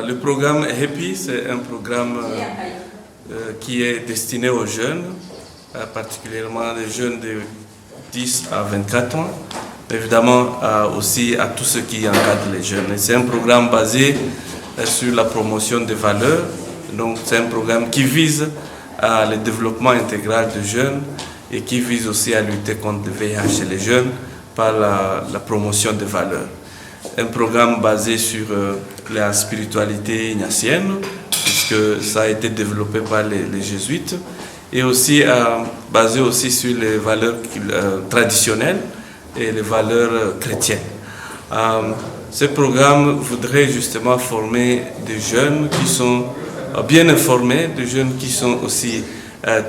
Le programme Happy, c'est un programme qui est destiné aux jeunes, particulièrement les jeunes de 10 à 24 ans, évidemment aussi à tous ceux qui encadrent les jeunes. C'est un programme basé sur la promotion des valeurs, donc c'est un programme qui vise le développement intégral des jeunes et qui vise aussi à lutter contre le VIH chez les jeunes par la promotion des valeurs. Un programme basé sur la spiritualité ignatienne, puisque ça a été développé par les jésuites, et aussi basé aussi sur les valeurs traditionnelles et les valeurs chrétiennes. Ce programme voudrait justement former des jeunes qui sont bien informés, des jeunes qui sont aussi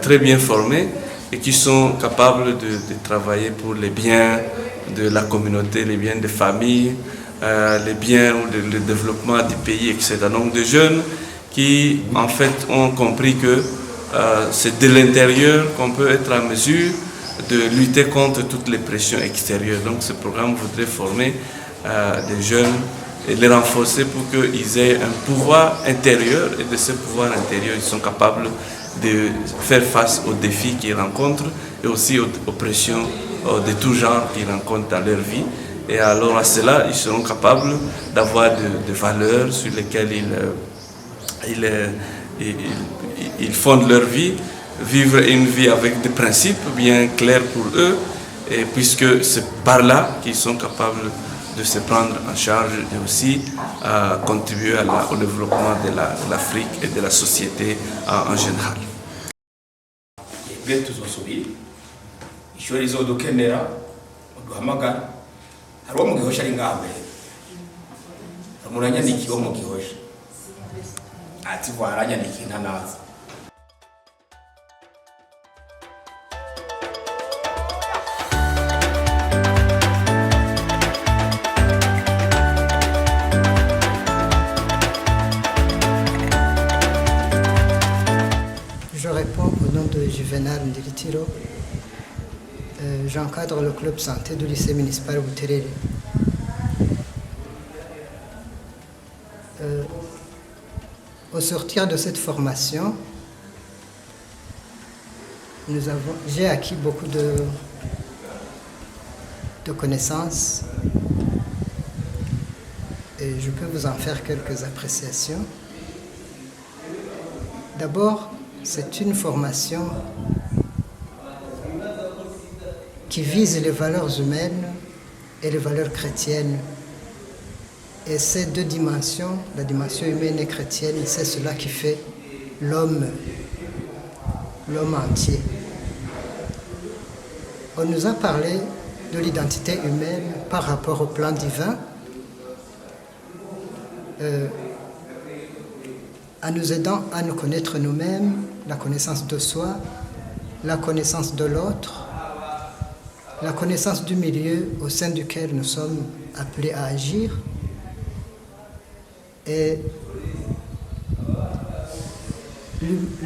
très bien formés et qui sont capables de travailler pour les biens de la communauté, les biens des familles, les biens ou le développement du pays, etc. Donc des jeunes qui en fait ont compris que c'est de l'intérieur qu'on peut être en mesure de lutter contre toutes les pressions extérieures. Donc ce programme voudrait former des jeunes et les renforcer pour qu'ils aient un pouvoir intérieur, et de ce pouvoir intérieur ils sont capables de faire face aux défis qu'ils rencontrent et aussi aux pressions de tout genre qu'ils rencontrent dans leur vie. Et alors à cela, ils seront capables d'avoir des valeurs sur lesquelles ils fondent leur vie, vivre une vie avec des principes bien clairs pour eux, et puisque c'est par là qu'ils sont capables de se prendre en charge et aussi contribuer au développement de l'Afrique et de la société en général. hari uwo mu Gihosha ari ngaha mbere amuranyandikiye wo mu Gihosha ati varanyandikiye ntanaza. Je réponds au nom de Juvenal Ndiritiro. J'encadre le club santé du lycée municipal Buterere. Au sortir de cette formation, j'ai acquis beaucoup de connaissances et je peux vous en faire quelques appréciations. D'abord, c'est une formation qui vise les valeurs humaines et les valeurs chrétiennes. Et ces deux dimensions, la dimension humaine et chrétienne, c'est cela qui fait l'homme entier. On nous a parlé de l'identité humaine par rapport au plan divin, en nous aidant à nous connaître nous-mêmes, la connaissance de soi, la connaissance de l'autre, la connaissance du milieu au sein duquel nous sommes appelés à agir. Et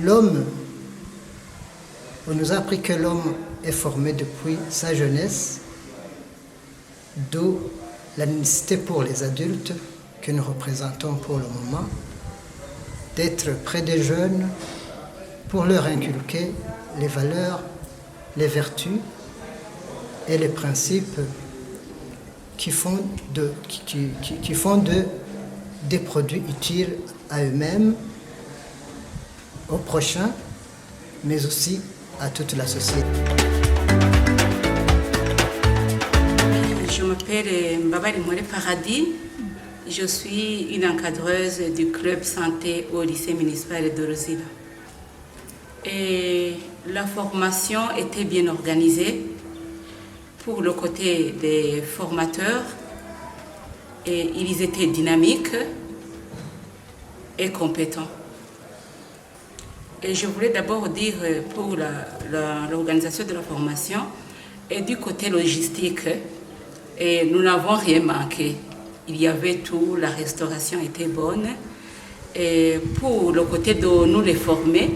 l'homme, on nous a appris que l'homme est formé depuis sa jeunesse, d'où la nécessité pour les adultes que nous représentons pour le moment, d'être près des jeunes pour leur inculquer les valeurs, les vertus et les principes qui font des produits utiles à eux-mêmes, au prochain, mais aussi à toute la société. Je m'appelle Mbabali Mwele Paradis. Je suis une encadreuse du club santé au lycée municipal de Rosila. Et la formation était bien organisée pour le côté des formateurs. Et ils étaient dynamiques et compétents. Et je voulais d'abord dire pour l'organisation de la formation et du côté logistique, et nous n'avons rien manqué. Il y avait tout, la restauration était bonne. Et pour le côté de nous les former,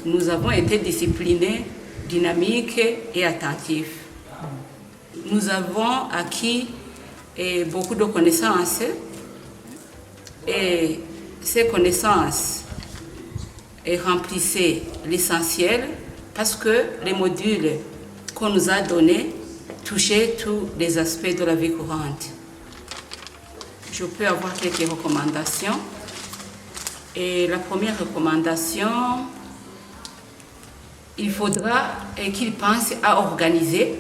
nous avons été disciplinés, dynamiques et attentifs. Nous avons acquis beaucoup de connaissances et ces connaissances et remplissaient l'essentiel parce que les modules qu'on nous a donnés touchaient tous les aspects de la vie courante. Je peux avoir quelques recommandations. Et la première recommandation, il faudra qu'ils pensent à organiser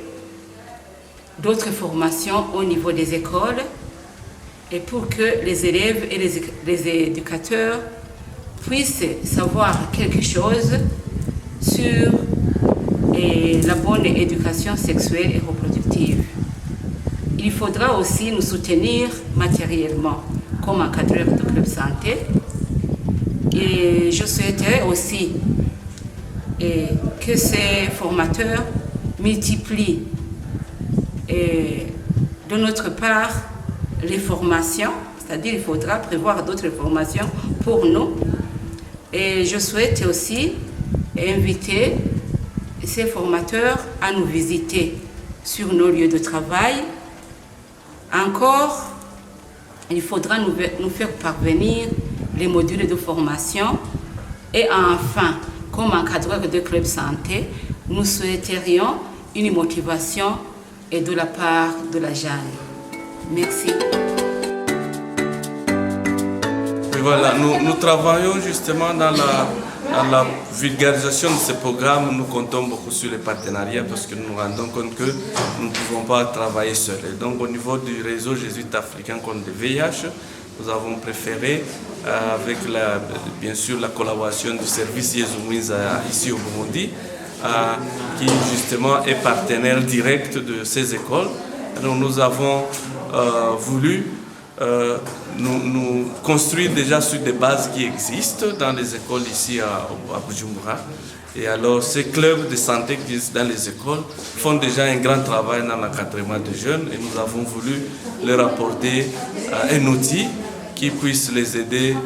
d'autres formations au niveau des écoles et pour que les élèves et les éducateurs puissent savoir quelque chose sur la bonne éducation sexuelle et reproductive. Il faudra aussi nous soutenir matériellement comme encadreurs de club santé. Et je souhaiterais aussi que ces formateurs multiplient de notre part les formations, c'est-à-dire il faudra prévoir d'autres formations pour nous. Et je souhaite aussi inviter ces formateurs à nous visiter sur nos lieux de travail. Encore, il faudra nous faire parvenir les modules de formation. Et enfin, comme encadreur de club santé, nous souhaiterions une motivation et de la part de la Jeanne. Merci. Et voilà, nous travaillons justement dans la vulgarisation de ce programme. Nous comptons beaucoup sur les partenariats parce que nous nous rendons compte que nous ne pouvons pas travailler seuls. Et donc au niveau du réseau jésuite africain contre le VIH, nous avons préféré, avec bien sûr la collaboration du service Yezoumiz ici au Burundi, qui justement est partenaire direct de ces écoles. Donc nous avons voulu nous construire déjà sur des bases qui existent dans les écoles ici à Bujumbura. Et alors ces clubs de santé qui existent dans les écoles font déjà un grand travail dans l'encadrement des jeunes et nous avons voulu leur apporter un outil qui puisse les aider,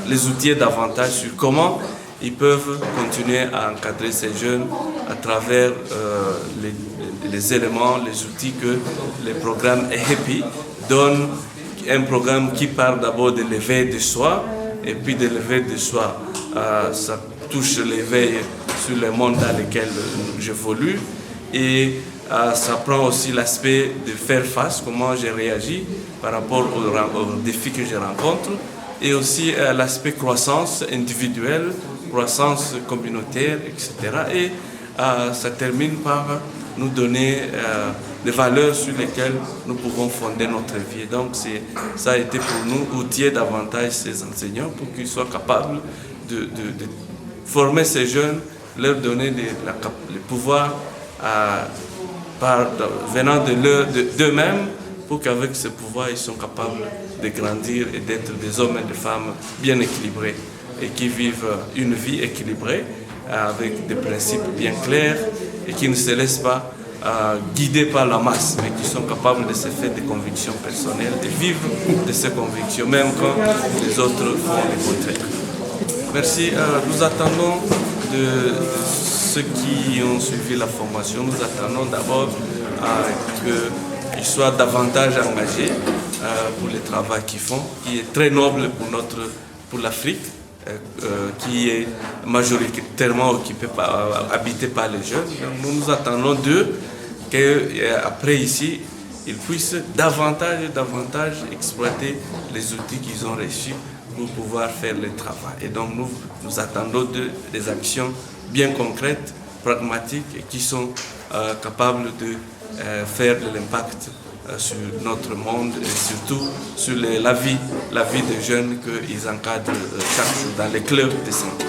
les outiller davantage sur comment ils peuvent continuer à encadrer ces jeunes à travers les éléments, les outils que les programmes EHEPI donnent. Un programme qui parle d'abord de l'éveil de soi, et puis de l'éveil de soi, ça touche l'éveil sur le monde dans lequel j'évolue, et ça prend aussi l'aspect de faire face, comment j'ai réagi par rapport aux défis que je rencontre, et aussi l'aspect croissance individuelle, croissance communautaire, etc. Et ça termine par nous donner des valeurs sur lesquelles nous pouvons fonder notre vie. Donc ça a été pour nous outiller davantage ces enseignants pour qu'ils soient capables de former ces jeunes, leur donner le pouvoir venant d'eux-mêmes pour qu'avec ce pouvoir ils soient capables de grandir et d'être des hommes et des femmes bien équilibrés et qui vivent une vie équilibrée avec des principes bien clairs et qui ne se laissent pas guidés par la masse, mais qui sont capables de se faire des convictions personnelles, de vivre de ces convictions, même quand les autres font le contraire. Merci. Nous attendons de ceux qui ont suivi la formation, nous attendons d'abord qu'ils soient davantage engagés pour le travail qu'ils font, qui est très noble pour l'Afrique, qui est majoritairement habité par les jeunes. Donc, nous attendons d'eux qu'après ici, ils puissent davantage exploiter les outils qu'ils ont reçus pour pouvoir faire le travail. Et donc nous attendons des actions bien concrètes, pragmatiques et qui sont capables de faire de l'impact sur notre monde et surtout sur la vie des jeunes qu'ils encadrent chaque jour dans les clubs de santé.